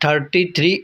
33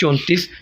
34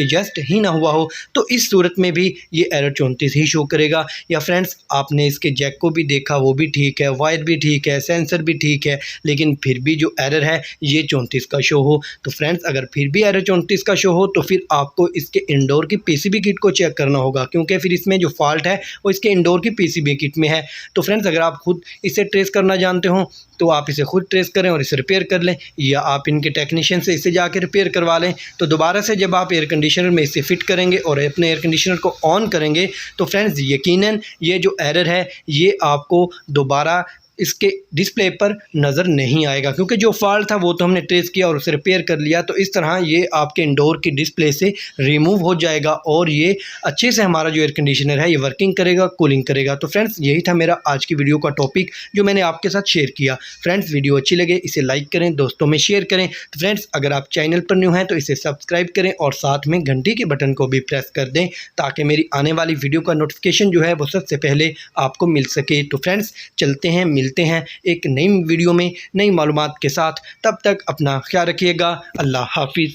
adjust ही ना हुआ हो तो इस सूरत में भी ये एरर 34 ही शो करेगा। या फ्रेंड्स आपने इसके जैक को भी देखा, वो भी ठीक है, वायर भी ठीक है, सेंसर भी ठीक है, लेकिन फिर भी जो एरर है ये 34 का शो हो। तो फ्रेंड्स अगर फिर भी एरर 34 का शो हो तो फिर आपको इसके इंडोर की पीसीबी किट को चेक करना होगा, क्योंकि फिर इसमें जो फॉल्ट है वो इसके इंडोर की पीसीबी किट में है। तो फ्रेंड्स अगर आप खुद इसे ट्रेस करना जानते हो तो आप इसे खुद ट्रेस करें और इसे रिपेयर कर लें, या आप इनके टेक्नीशियन से इसे जाके रिपेयर करवा लें। तो दोबारा से जब आप एयर कंडीशनर में इसे फिट करेंगे और अपने एयर कंडीशनर को ऑन करेंगे तो फ्रेंड्स यकीनन ये जो एरर है ये आपको दोबारा इसके डिस्प्ले पर नज़र नहीं आएगा, क्योंकि जो फॉल्ट था वो तो हमने ट्रेस किया और उसे रिपेयर कर लिया। तो इस तरह ये आपके इंडोर की डिस्प्ले से रिमूव हो जाएगा और ये अच्छे से हमारा जो एयर कंडीशनर है ये वर्किंग करेगा, कूलिंग करेगा। तो फ्रेंड्स यही था मेरा आज की वीडियो का टॉपिक जो मैंने आपके साथ शेयर किया। फ्रेंड्स वीडियो अच्छी लगे इसे लाइक करें, दोस्तों में शेयर करें। तो फ्रेंड्स अगर आप चैनल पर न्यू हैं तो इसे सब्सक्राइब करें और साथ में घंटी के बटन को भी प्रेस कर दें ताकि मेरी आने वाली वीडियो का नोटिफिकेशन जो है वो सबसे पहले आपको मिल सके। तो फ्रेंड्स चलते हैं, मिलते हैं एक नई वीडियो में नई मालूमात के साथ। तब तक अपना ख्याल रखिएगा। अल्लाह हाफिज़।